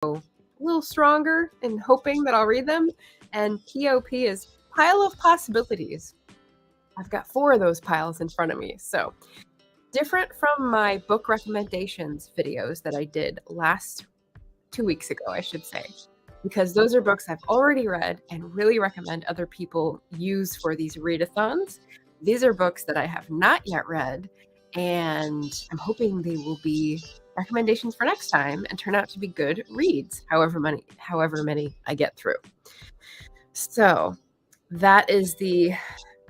a little stronger in hoping that I'll read them. And POP is Pile of Possibilities. I've got 4 of those piles in front of me. So different from my book recommendations videos that I did 2 weeks ago, I should say, because those are books I've already read and really recommend other people use for these readathons. These are books that I have not yet read, and I'm hoping they will be recommendations for next time and turn out to be good reads, however many I get through. So that is the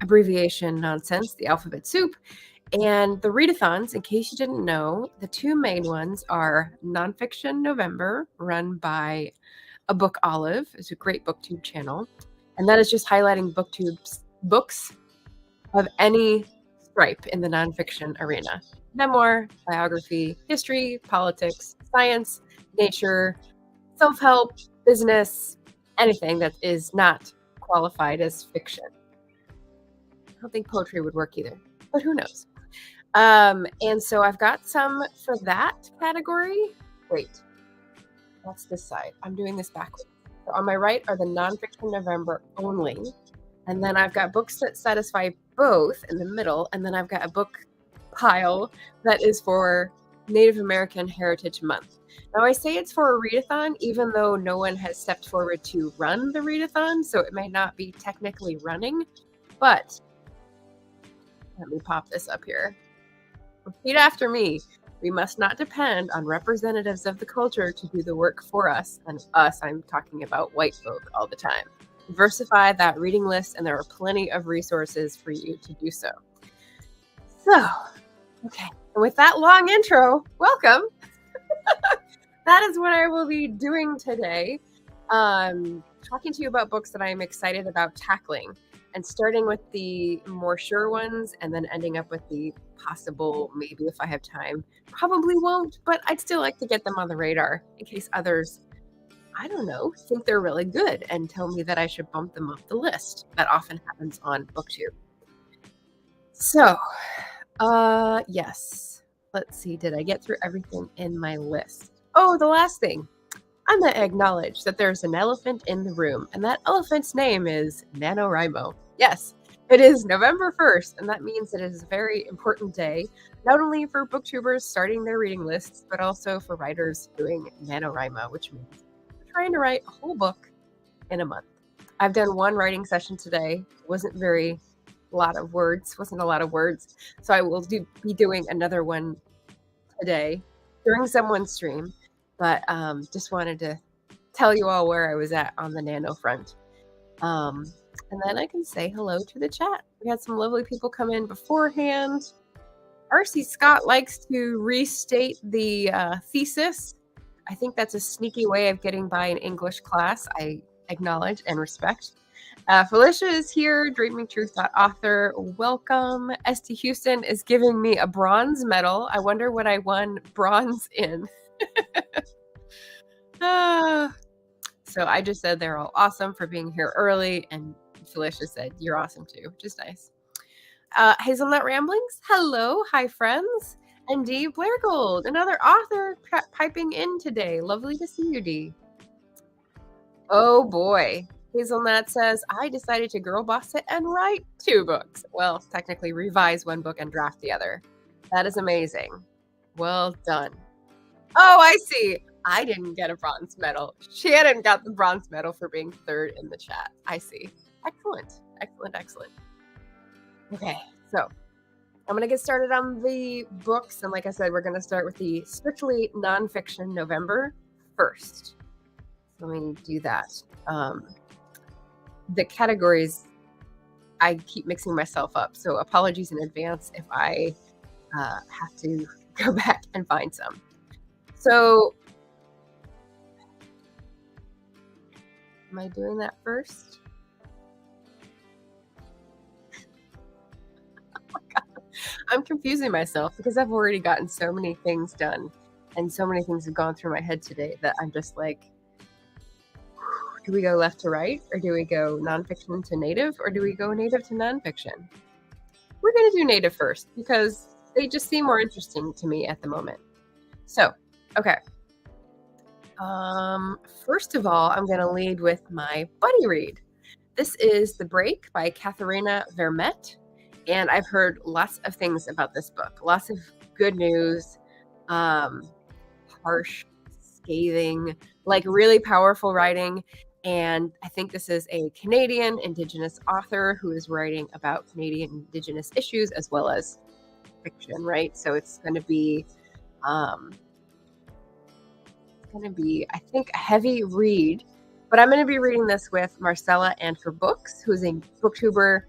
abbreviation nonsense, the alphabet soup. And the readathons, in case you didn't know, the 2 main ones are Nonfiction November, run by A Book Olive. It's a great Booktube channel. And that is just highlighting Booktube's books of any stripe in the nonfiction arena. Memoir, biography, history, politics, science, nature, self-help, business, anything that is not qualified as fiction. I don't think poetry would work either, but who knows? And so I've got some for that category. Wait, that's this side. I'm doing this backwards. So on my right are the Nonfiction November only. And then I've got books that satisfy both in the middle. And then I've got a book pile that is for Native American Heritage Month. Now I say it's for a readathon, even though no one has stepped forward to run the readathon. So it may not be technically running, but let me pop this up here. Repeat after me. We must not depend on representatives of the culture to do the work for us. And us, I'm talking about white folk all the time. Diversify that reading list, and there are plenty of resources for you to do so. So, okay. And with that long intro, welcome. That is what I will be doing today. Talking to you about books that I'm excited about tackling, and starting with the more sure ones and then ending up with the possible, maybe if I have time, probably won't, but I'd still like to get them on the radar in case others, I don't know, think they're really good and tell me that I should bump them up the list. That often happens on Booktube. So, yes, let's see, did I get through everything in my list? Oh, the last thing. I'm going to acknowledge that there's an elephant in the room, and that elephant's name is NaNoWriMo. Yes, it is November 1st, and that means that it is a very important day, not only for booktubers starting their reading lists, but also for writers doing NaNoWriMo, which means we're trying to write a whole book in a month. I've done one writing session today. Wasn't a lot of words, so I will be doing another one today during someone's stream. But just wanted to tell you all where I was at on the Nano front. And then I can say hello to the chat. We had some lovely people come in beforehand. R.C. Scott likes to restate the thesis. I think that's a sneaky way of getting by an English class. I acknowledge and respect. Felicia is here, dreamingtruth.author. Welcome. St. Houston is giving me a bronze medal. I wonder what I won bronze in. So I just said they're all awesome for being here early, and Felicia said you're awesome too, which is nice. Hazelnut Ramblings, hello, hi friends, and Dee Blair Gold, another author piping in today. Lovely to see you, Dee. Oh boy, Hazelnut says I decided to girl boss it and write 2 books. Well, technically revise 1 book and draft the other. That is amazing. Well done. Oh, I see. I didn't get a bronze medal. Shannon got the bronze medal for being 3rd in the chat. I see. Excellent. Excellent. Excellent. Okay, so I'm going to get started on the books. And like I said, we're going to start with the strictly nonfiction November 1st. So let me do that. The categories, I keep mixing myself up. So apologies in advance if I have to go back and find some. So, am I doing that first? Oh my God. I'm confusing myself because I've already gotten so many things done and so many things have gone through my head today that I'm just like, do we go left to right, or do we go nonfiction to native, or do we go native to nonfiction? We're going to do native first because they just seem more interesting to me at the moment. So, okay. First of all, I'm going to lead with my buddy read. This is The Break by Katharina Vermette, and I've heard lots of things about this book. Lots of good news, um, harsh, scathing, like really powerful writing. And I think this is a Canadian Indigenous author who is writing about Canadian Indigenous issues as well as fiction, right? So it's going to be, I think, a heavy read. But I'm going to be reading this with Marcella and her books, who's a booktuber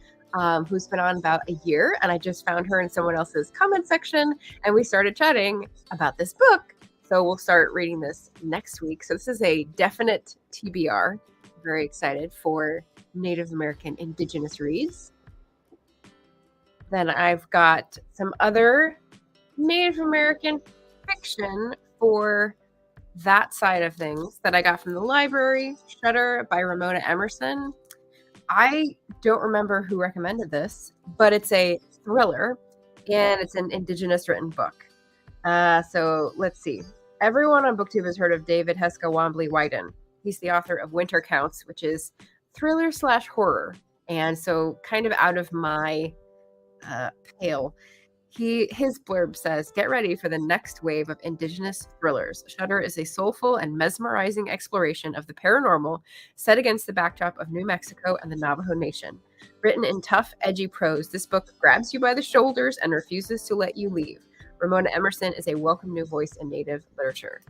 who's been on about a year. And I just found her in someone else's comment section, and we started chatting about this book. So we'll start reading this next week. So this is a definite TBR. Very excited for Native American Indigenous reads. Then I've got some other Native American fiction for that side of things that I got from the library. Shutter by Ramona Emerson. I don't remember who recommended this, but it's a thriller and it's an Indigenous written book. So let's see. Everyone on Booktube has heard of David Heska Wambley Wyden. He's the author of Winter Counts, which is thriller/horror. And so kind of out of my pale. His blurb says, "Get ready for the next wave of Indigenous thrillers. Shutter is a soulful and mesmerizing exploration of the paranormal set against the backdrop of New Mexico and the Navajo Nation. Written in tough, edgy prose, this book grabs you by the shoulders and refuses to let you leave. Ramona Emerson is a welcome new voice in Native literature."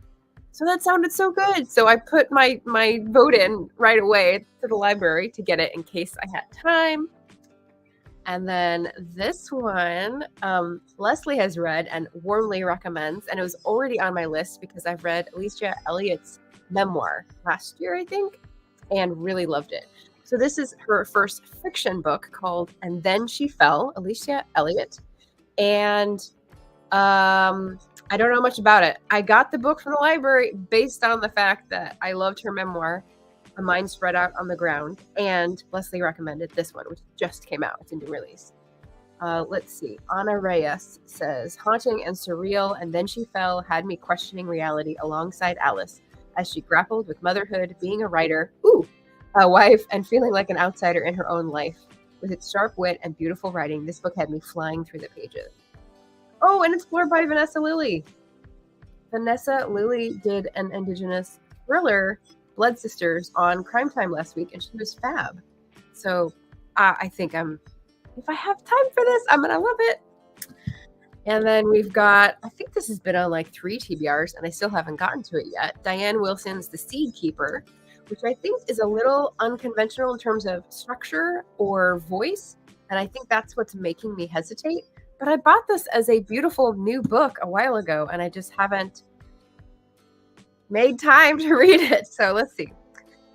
So that sounded so good. So I put my vote in right away to the library to get it in case I had time. And then this one, Leslie has read and warmly recommends, and it was already on my list because I've read Alicia Elliott's memoir last year, I think, and really loved it. So this is her first fiction book called And Then She Fell, Alicia Elliott. And I don't know much about it. I got the book from the library based on the fact that I loved her memoir, A Mind Spread Out on the Ground, and Leslie recommended this one, which just came out. It's a new release. Let's see. Ana Reyes says, "Haunting and surreal, And Then She Fell had me questioning reality alongside Alice as she grappled with motherhood, being a writer, a wife, and feeling like an outsider in her own life. With its sharp wit and beautiful writing, this book had me flying through the pages." Oh, and it's blurred by Vanessa Lilly. Vanessa Lilly did an Indigenous thriller, Blood Sisters, on Crime Time last week, and she was fab. So I think if I have time for this, I'm going to love it. And then we've got, I think this has been on like 3 TBRs, and I still haven't gotten to it yet. Diane Wilson's The Seed Keeper, which I think is a little unconventional in terms of structure or voice. And I think that's what's making me hesitate. But I bought this as a beautiful new book a while ago, and I just haven't made time to read it. So let's see.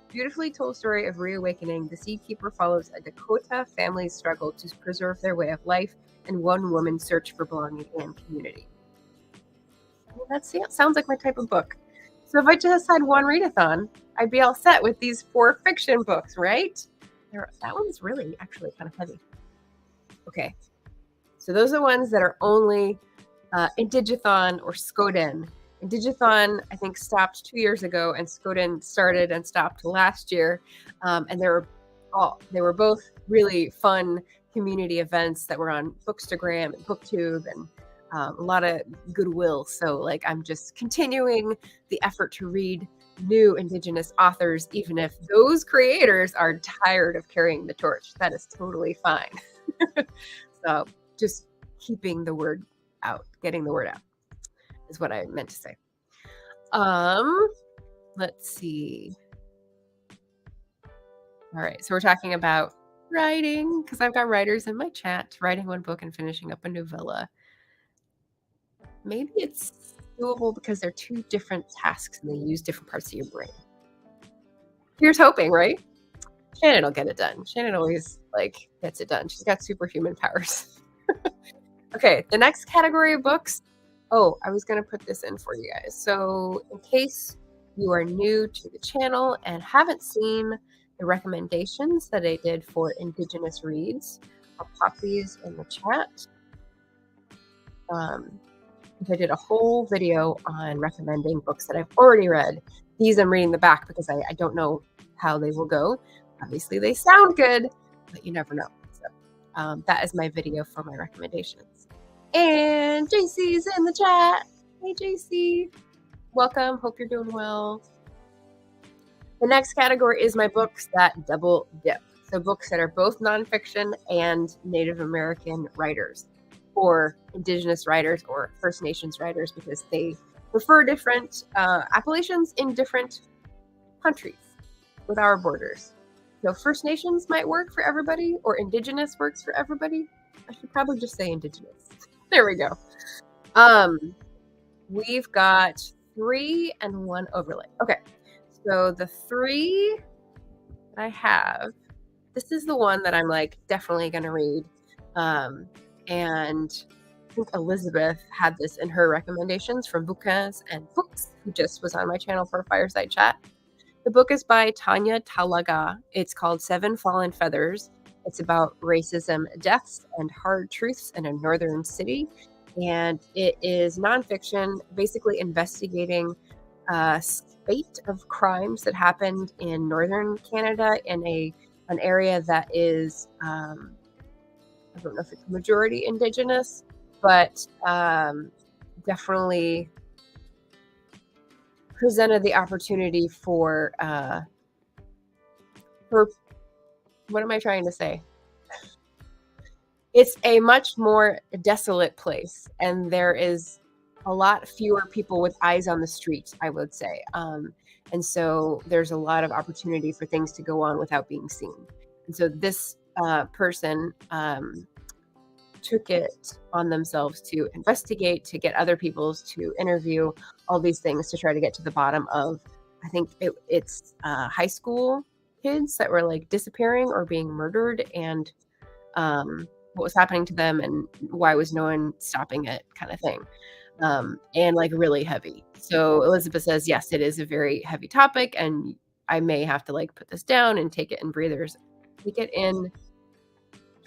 Beautifully told story of reawakening, The Seed Keeper follows a Dakota family's struggle to preserve their way of life and one woman's search for belonging and community. Well, that sounds like my type of book. So if I just had one readathon, I'd be all set with these 4 fiction books, right? That one's really actually kind of heavy. Okay. So those are the ones that are only Indigathon or Skoden. Indigathon, I think, stopped 2 years ago, and Skoden started and stopped last year. And they were both really fun community events that were on Bookstagram and Booktube, and a lot of goodwill. So like, I'm just continuing the effort to read new Indigenous authors, even if those creators are tired of carrying the torch. That is totally fine. So just keeping the word out, getting the word out is what I meant to say. Let's see. All right, so we're talking about writing, because I've got writers in my chat, writing one book and finishing up a novella. Maybe it's doable because they're 2 different tasks and they use different parts of your brain. Here's hoping, right? Shannon will get it done. Shannon always gets it done. She's got superhuman powers. Okay, the next category of books. Oh, I was going to put this in for you guys. So in case you are new to the channel and haven't seen the recommendations that I did for Indigenous reads, I'll pop these in the chat. I did a whole video on recommending books that I've already read These I'm reading the back because I don't know how they will go. Obviously, they sound good, but you never know. So that is my video for my recommendations. And JC's in the chat. Hey, JC. Welcome. Hope you're doing well. The next category is my books that double dip. So books that are both nonfiction and Native American writers, or Indigenous writers, or First Nations writers, because they prefer different appellations in different countries with our borders. So First Nations might work for everybody, or Indigenous works for everybody. I should probably just say Indigenous. There we go. We've got 3 and 1 overlay. Okay, so the 3 that I have, this is the one that I'm like definitely gonna read. And I think Elizabeth had this in her recommendations from Bouquins and Books, who just was on my channel for a fireside chat. The book is by Tanya Talaga. It's called 7 Fallen Feathers. It's about racism, deaths, and hard truths in a northern city. And it is nonfiction, basically investigating a spate of crimes that happened in northern Canada in an area that is, I don't know if it's majority Indigenous, but definitely presented the opportunity for what am I trying to say? It's a much more desolate place, and there is a lot fewer people with eyes on the street, I would say. And so there's a lot of opportunity for things to go on without being seen. And so this person took it on themselves to investigate, to get other people to interview, all these things to try to get to the bottom of, I think it's high school kids that were like disappearing or being murdered, and what was happening to them and why was no one stopping it, kind of thing. And like really heavy. So Elizabeth says, yes, it is a very heavy topic, and I may have to like put this down and take it in breathers. Take it in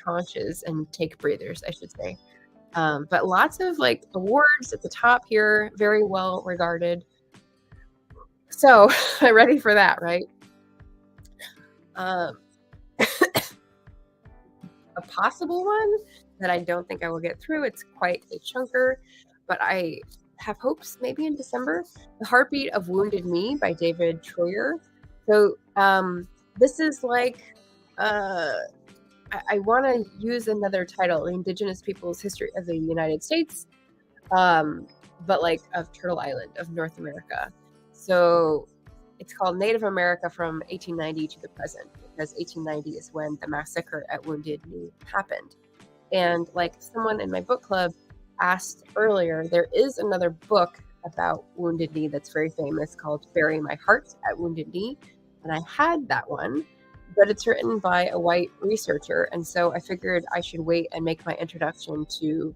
tranches and take breathers, I should say. But lots of like awards at the top here, very well regarded. So I'm ready for that, right? A possible one that I don't think I will get through. It's quite a chunker, but I have hopes maybe in December. The Heartbeat of Wounded Knee by David Troyer. So this is like, I want to use another title, The Indigenous Peoples' History of the United States, but like of Turtle Island, of North America. So it's called Native America from 1890 to the present, because 1890 is when the massacre at Wounded Knee happened. And like someone in my book club asked earlier, there is another book about Wounded Knee that's very famous called Bury My Heart at Wounded Knee. And I had that one, but it's written by a white researcher. And so I figured I should wait and make my introduction to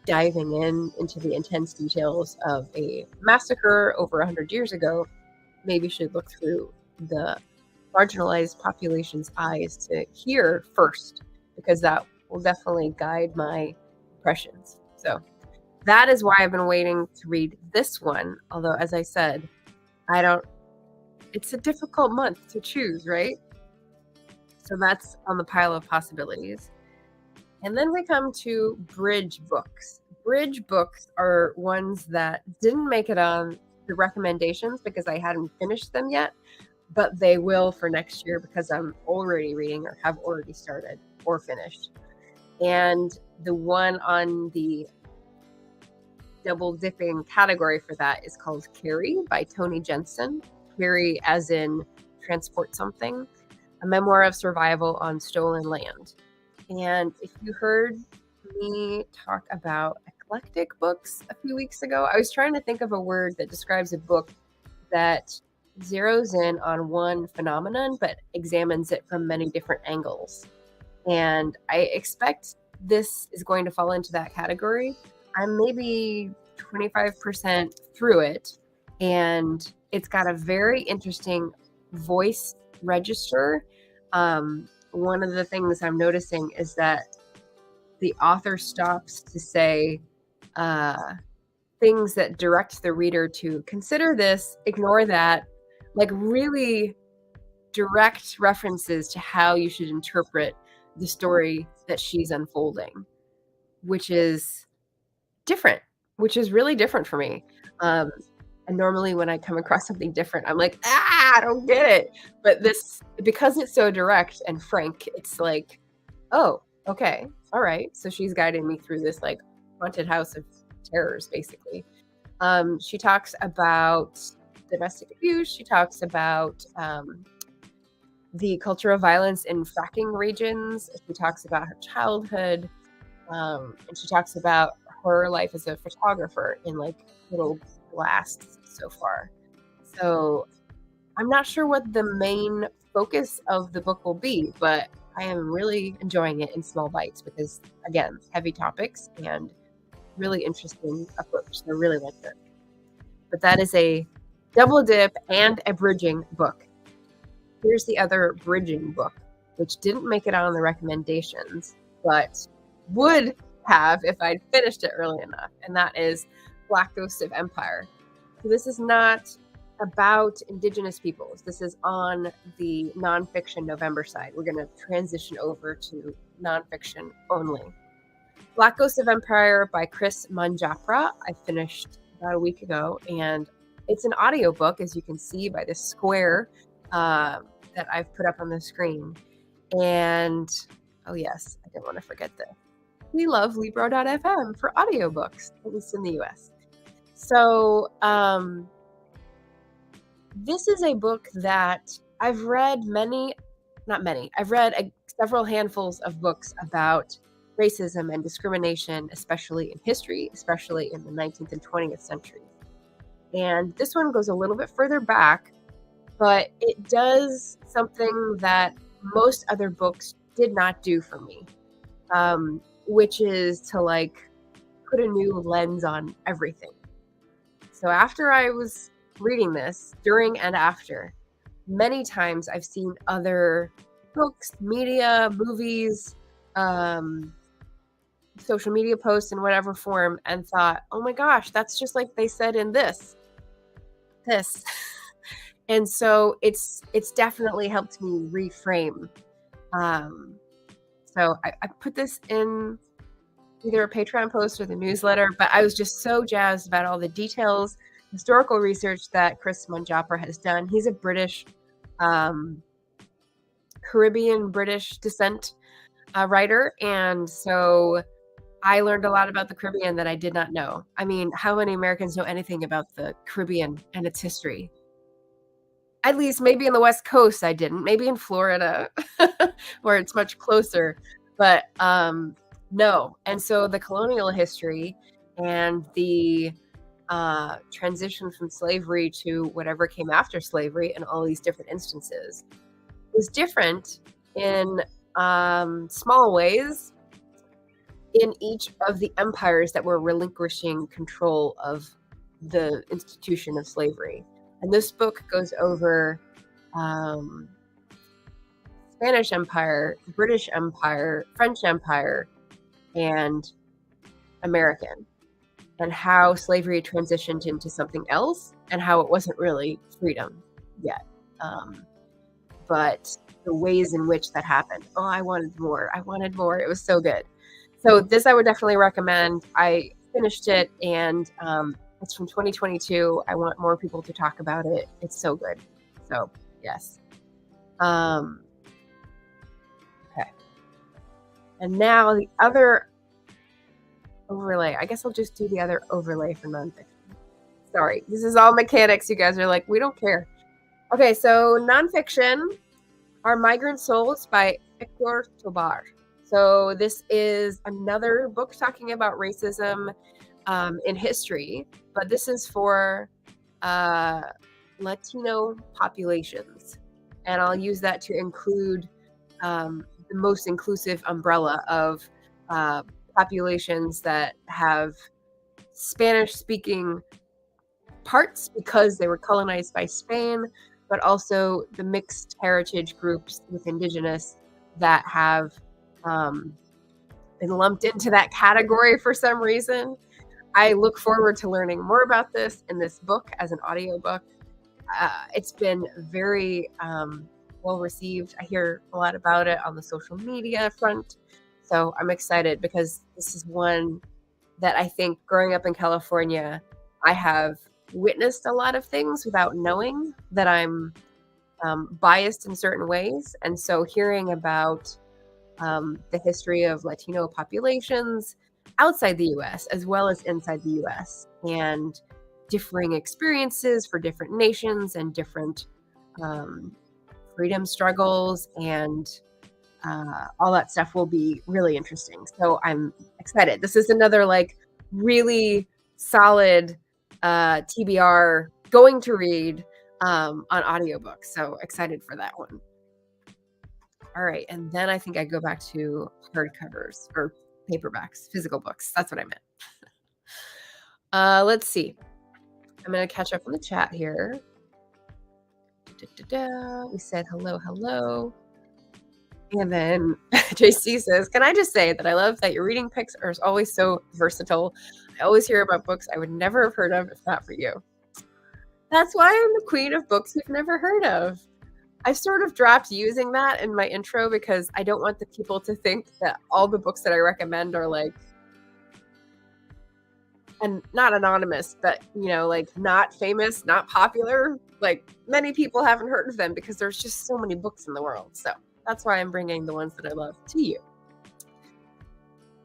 diving into the intense details of a massacre over 100 years ago. Maybe should look through the marginalized population's eyes to hear first, because that will definitely guide my impressions. So that is why I've been waiting to read this one. Although, as I said, it's a difficult month to choose, right? So that's on the pile of possibilities. And then we come to bridge books. Bridge books are ones that didn't make it on the recommendations because I hadn't finished them yet, but they will for next year because I'm already reading or have already started or finished. And the one on the double dipping category for that is called Carrie by Toni Jensen. Carrie as in transport something, a memoir of survival on stolen land. And if you heard me talk about eclectic books a few weeks ago, I was trying to think of a word that describes a book that zeroes in on one phenomenon but examines it from many different angles. And I expect this is going to fall into that category. I'm maybe 25% through it, and it's got a very interesting voice register. One of the things I'm noticing is that the author stops to say things that direct the reader to consider this, ignore that, like really direct references to how you should interpret the story that she's unfolding, which is different, which is really different for me. And normally when I come across something different, I'm like, I don't get it. But this, because it's so direct and frank, it's like, oh, okay, all right. So she's guiding me through this like haunted house of terrors, basically. She talks about domestic abuse. She talks about the culture of violence in fracking regions. She talks about her childhood. And she talks about her life as a photographer in like little blasts so far. So I'm not sure what the main focus of the book will be, but I am really enjoying it in small bites because, again, heavy topics and really interesting approach. So I really like that. But that is a double dip and a bridging book. Here's the other bridging book, which didn't make it on the recommendations, but would have if I'd finished it early enough, and that is Black Ghost of Empire. So this is not about Indigenous peoples. This is on the nonfiction November side. We're going to transition over to nonfiction only. Black Ghost of Empire by Chris Manjapra. I finished about a week ago, and it's an audiobook, as you can see by this square that I've put up on the screen. And, oh yes, I didn't want to forget this. We love Libro.fm for audiobooks, at least in the US. So, this is a book that I've read I've read several handfuls of books about racism and discrimination, especially in history, especially in the 19th and 20th century. And this one goes a little bit further back, but it does something that most other books did not do for me, which is to like put a new lens on everything. So after I was reading this, during and after, many times I've seen other books, media, movies, social media posts in whatever form, and thought, oh my gosh, that's just like they said in this. And so it's definitely helped me reframe. So I put this in either a Patreon post or the newsletter, but I was just so jazzed about all the details, historical research that Chris Manjapra has done. He's a British, Caribbean British descent writer, and so I learned a lot about the Caribbean that I did not know. I mean, how many Americans know anything about the Caribbean and its history? At least maybe in the West Coast I didn't. Maybe in Florida, where it's much closer. But no. And so the colonial history and the transition from slavery to whatever came after slavery and all these different instances was different in small ways in each of the empires that were relinquishing control of the institution of slavery. And this book goes over Spanish Empire, British Empire, French Empire, and American, and how slavery transitioned into something else and how it wasn't really freedom yet. But the ways in which that happened. Oh, I wanted more. It was so good. So this I would definitely recommend. I finished it, and it's from 2022. I want more people to talk about it. It's so good. So yes. Okay. And now the other overlay. I guess I'll just do the other overlay for nonfiction. Sorry, this is all mechanics. You guys are like, we don't care. Okay, so nonfiction are Migrant Souls by Hector Tobar. So this is another book talking about racism in history, but this is for Latino populations. And I'll use that to include the most inclusive umbrella of populations that have Spanish-speaking parts because they were colonized by Spain, but also the mixed heritage groups with Indigenous that have been lumped into that category for some reason. I look forward to learning more about this in this book as an audiobook. it's been very well received. I hear a lot about it on the social media front. So I'm excited because this is one that I think growing up in California, I have witnessed a lot of things without knowing that I'm biased in certain ways. And so hearing about the history of Latino populations outside the US as well as inside the US, and differing experiences for different nations and different freedom struggles and all that stuff will be really interesting. So I'm excited. This is another like really solid TBR going to read on audiobook. So excited for that one. All right. And then I think I go back to hardcovers or paperbacks, physical books. That's what I meant. Let's see. I'm going to catch up on the chat here. We said hello, hello. And then JC says, can I just say that I love that your reading picks are always so versatile. I always hear about books I would never have heard of if not for you. That's why I'm the queen of books you've never heard of. I've sort of dropped using that in my intro because I don't want the people to think that all the books that I recommend are like, and not anonymous, but, you know, like not famous, not popular. Like many people haven't heard of them because there's just so many books in the world. So that's why I'm bringing the ones that I love to you.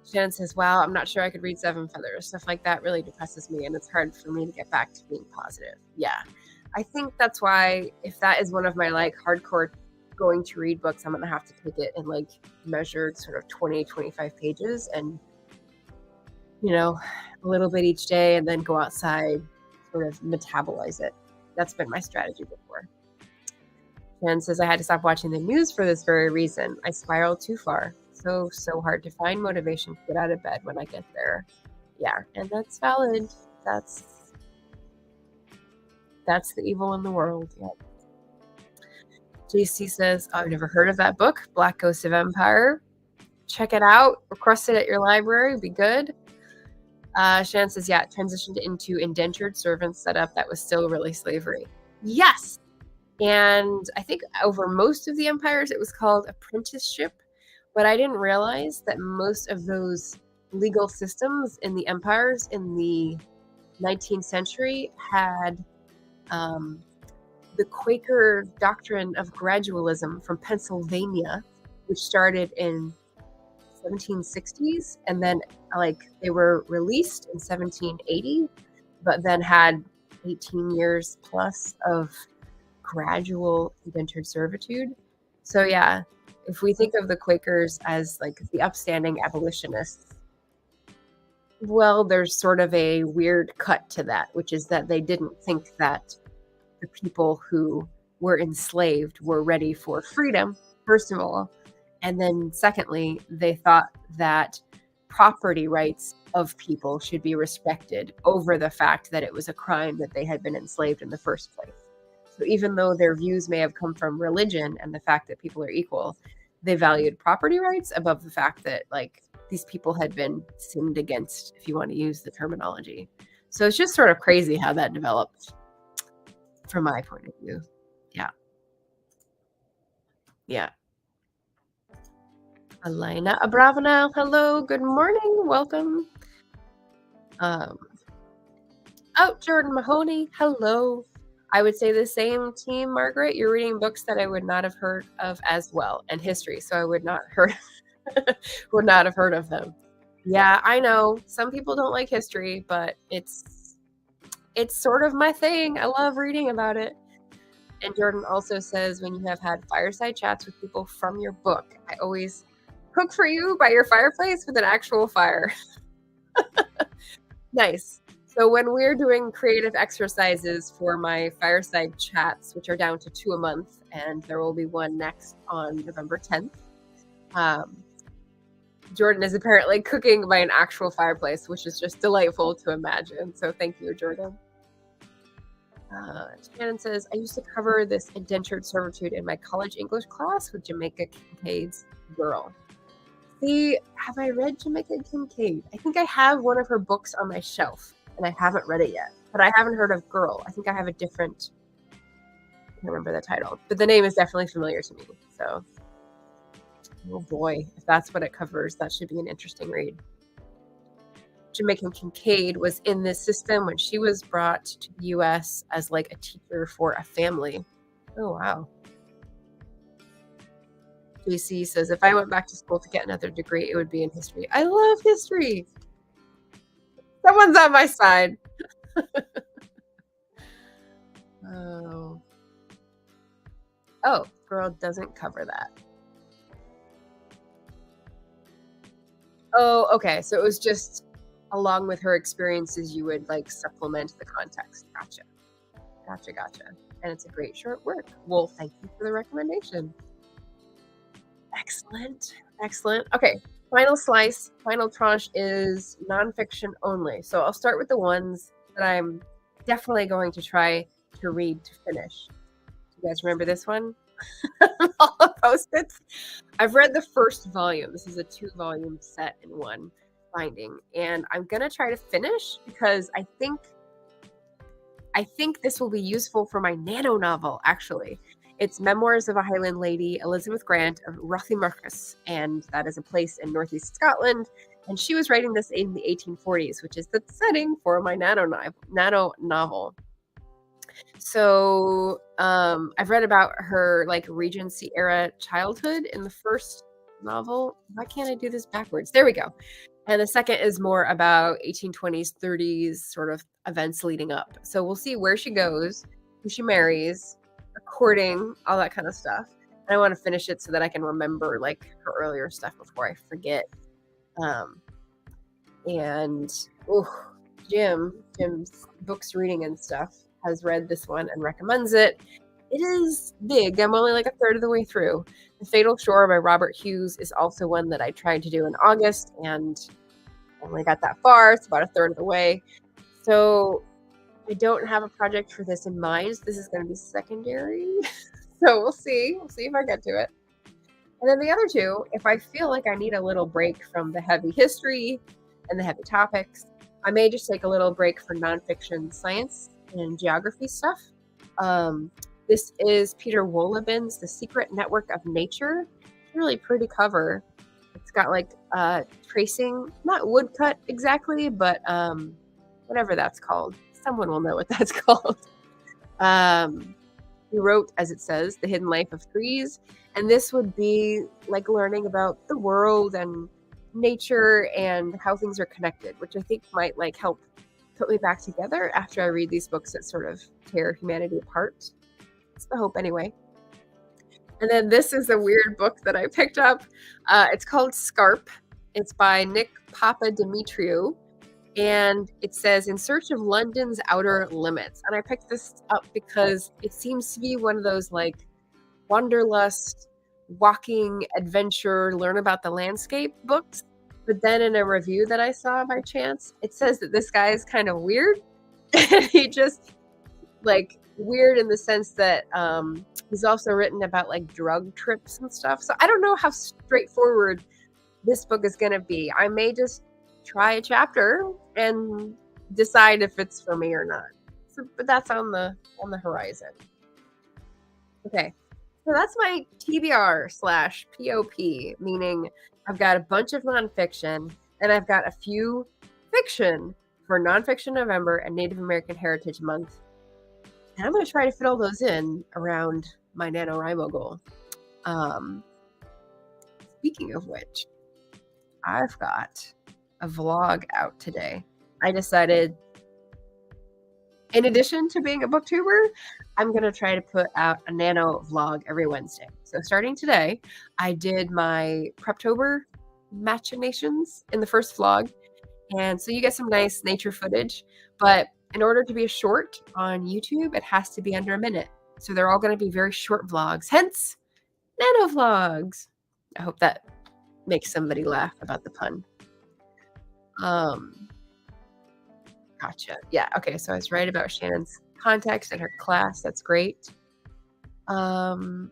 Shannon says, wow, I'm not sure I could read Seven Feathers. Stuff like that really depresses me, and it's hard for me to get back to being positive. Yeah, I think that's why if that is one of my like hardcore going to read books, I'm going to have to take it in like measured sort of 20, 25 pages and, you know, a little bit each day and then go outside, sort of metabolize it. That's been my strategy before. Jen says, I had to stop watching the news for this very reason. I spiraled too far. So hard to find motivation to get out of bed when I get there. Yeah, and that's valid. That's the evil in the world. Yeah. JC says, I've never heard of that book, Black Ghost of Empire. Check it out. Request it at your library. Be good. Shannon says, yeah, it transitioned into indentured servant setup that was still really slavery. Yes. And I think over most of the empires, it was called apprenticeship. But I didn't realize that most of those legal systems in the empires in the 19th century had the Quaker doctrine of gradualism from Pennsylvania, which started in 1760s, and then like they were released in 1780, but then had 18 years plus of gradual indentured servitude. So yeah, if we think of the Quakers as like the upstanding abolitionists, well, there's sort of a weird cut to that, which is that they didn't think that the people who were enslaved were ready for freedom, first of all. And then secondly, they thought that property rights of people should be respected over the fact that it was a crime that they had been enslaved in the first place. So even though their views may have come from religion and the fact that people are equal, they valued property rights above the fact that like these people had been sinned against, if you want to use the terminology. So it's just sort of crazy how that developed from my point of view. Yeah. Yeah. Elena Abravanel, hello, good morning, welcome. Jordan Mahoney, hello. I would say the same team, Margaret. You're reading books that I would not have heard of as well, and history, so I would not have heard of them. Yeah, I know some people don't like history, but it's sort of my thing. I love reading about it. And Jordan also says, when you have had fireside chats with people from your book, I always cook for you by your fireplace with an actual fire. Nice. So when we're doing creative exercises for my fireside chats, which are down to 2 a month, and there will be one next on November 10th, Jordan is apparently cooking by an actual fireplace, which is just delightful to imagine. So thank you, Jordan. Shannon says, I used to cover this indentured servitude in my college English class with Jamaica Kincaid's Girl. See, have I read Jamaica Kincaid? I think I have one of her books on my shelf, and I haven't read it yet. But I haven't heard of Girl. I think I have a different can't remember the title, but the name is definitely familiar to me. So, oh boy, if that's what it covers, that should be an interesting read. Jamaican Kincaid was in this system when she was brought to the US as like a teacher for a family. Oh, wow. JC says, if I went back to school to get another degree, it would be in history. I love history. Someone's on my side. Oh, girl doesn't cover that. Oh, okay. So it was just along with her experiences, you would like supplement the context. Gotcha. And it's a great short work. Well, thank you for the recommendation. Excellent. Okay, final slice, final tranche is nonfiction only. So I'll start with the ones that I'm definitely going to try to read to finish. You guys remember this one? All the Post-its. I've read the first volume. This is a 2-volume set in one binding, and I'm gonna try to finish because I think this will be useful for my Nano novel. Actually, it's Memoirs of a Highland Lady, Elizabeth Grant of Rothiemurchus, and that is a place in northeast Scotland. And she was writing this in the 1840s, which is the setting for my Nano novel. So I've read about her like Regency era childhood in the first novel. Why can't I do this backwards? There we go. And the second is more about 1820s, 30s sort of events leading up. So we'll see where she goes, who she marries, her courting, all that kind of stuff. And I want to finish it so that I can remember like her earlier stuff before I forget. Jim's books reading and stuff has read this one and recommends it. It is big. I'm only like a third of the way through. The Fatal Shore by Robert Hughes is also one that I tried to do in August and only got that far. It's about a third of the way. So I don't have a project for this in mind. This is going to be secondary. So we'll see. We'll see if I get to it. And then the other two, if I feel like I need a little break from the heavy history and the heavy topics, I may just take a little break for nonfiction science and geography stuff. This is Peter Wollebin's The Secret Network of Nature. Really pretty cover. It's got like tracing, not woodcut exactly, but whatever that's called. Someone will know what that's called. He wrote, as it says, The Hidden Life of Trees. And this would be like learning about the world and nature and how things are connected, which I think might like help put me back together after I read these books that sort of tear humanity apart. That's the hope anyway. And then this is a weird book that I picked up. It's called Scarp. It's by Nick Papadimitriou. And it says, In Search of London's Outer Limits. And I picked this up because it seems to be one of those like wanderlust, walking adventure, learn about the landscape books. But then in a review that I saw by chance, it says that this guy is kind of weird. He just like weird in the sense that he's also written about like drug trips and stuff. So I don't know how straightforward this book is going to be. I may just try a chapter and decide if it's for me or not. So, but that's on the horizon. Okay. So that's my TBR/POP, meaning I've got a bunch of nonfiction and I've got a few fiction for Nonfiction November and Native American Heritage Month. And I'm going to try to fit all those in around my NaNoWriMo goal. Speaking of which, I've got a vlog out today. I decided, in addition to being a booktuber, I'm going to try to put out a Nano vlog every Wednesday. So starting today, I did my Preptober machinations in the first vlog. And so you get some nice nature footage. But in order to be a short on YouTube, it has to be under a minute. So they're all going to be very short vlogs, hence Nano vlogs. I hope that makes somebody laugh about the pun. Gotcha. Yeah. Okay. So I was right about Shannon's context and her class. That's great. All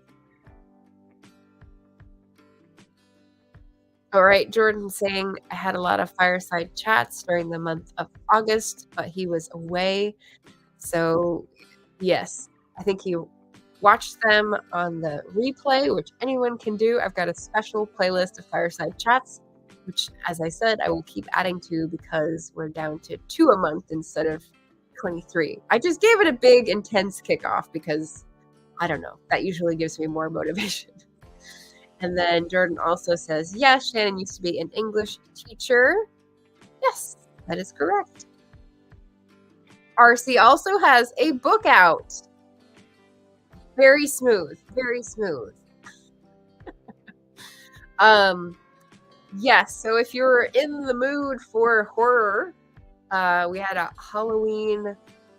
right. Jordan saying I had a lot of fireside chats during the month of August, but he was away. So yes, I think he watch them on the replay, which anyone can do. I've got a special playlist of fireside chats, which, as I said, I will keep adding to because we're down to 2 a month instead of 23. I just gave it a big, intense kickoff because, I don't know, that usually gives me more motivation. And then Jordan also says, yes, Shannon used to be an English teacher. Yes, that is correct. RC also has a book out. Very smooth, very smooth. Yes, so if you're in the mood for horror, we had a Halloween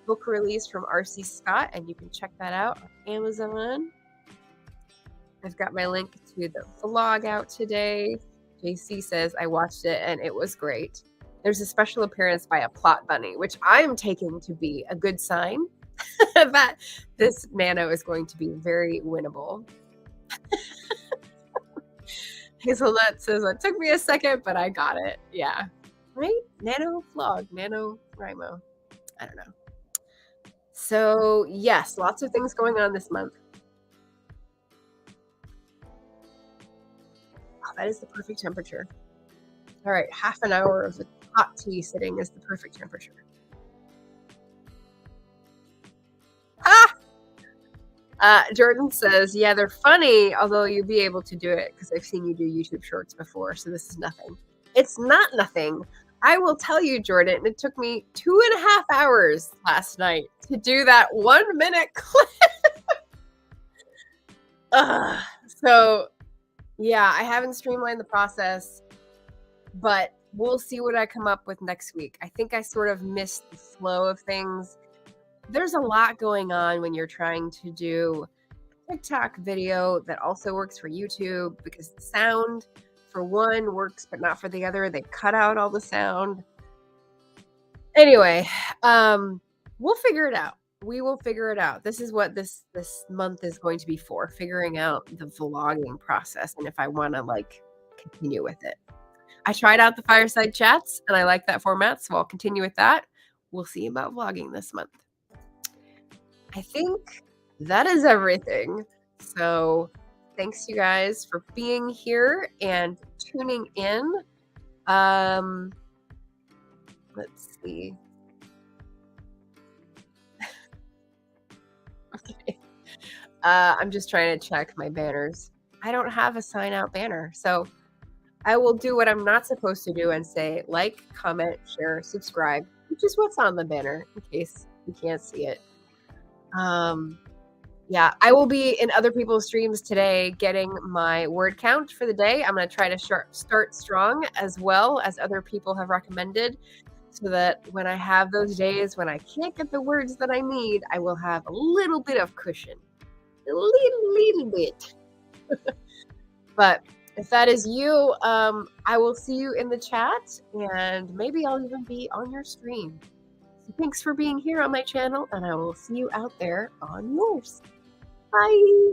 book release from RC Scott, and you can check that out on Amazon. I've got my link to the vlog out today. JC says, I watched it and it was great. There's a special appearance by a plot bunny, which I'm taking to be a good sign that this Nano is going to be very winnable. Hazelnut says, it took me a second, but I got it. Yeah. Right? Nano vlog, Nano Rimo. I don't know. So, yes, lots of things going on this month. Oh, that is the perfect temperature. All right, half an hour of hot tea sitting is the perfect temperature. Jordan says, yeah, they're funny, although you'll be able to do it because I've seen you do YouTube shorts before, so this is nothing. It's not nothing. I will tell you, Jordan, it took me 2.5 hours last night to do that 1 minute clip. So, yeah, I haven't streamlined the process, but we'll see what I come up with next week. I think I sort of missed the flow of things. There's a lot going on when you're trying to do a TikTok video that also works for YouTube because the sound for one works but not for the other. They cut out all the sound. Anyway, we'll figure it out. We will figure it out. This is what this month is going to be for, figuring out the vlogging process and if I want to like continue with it. I tried out the fireside chats and I like that format, so I'll continue with that. We'll see about vlogging this month. I think that is everything. So thanks you guys for being here and tuning in. Let's see. Okay. I'm just trying to check my banners. I don't have a sign out banner. So I will do what I'm not supposed to do and say like, comment, share, subscribe, which is what's on the banner in case you can't see it. Yeah, I will be in other people's streams today getting my word count for the day. I'm going to try to start strong as well as other people have recommended so that when I have those days when I can't get the words that I need, I will have a little bit of cushion. A little bit. But if that is you, I will see you in the chat and maybe I'll even be on your stream. So thanks for being here on my channel and I will see you out there on yours. Bye.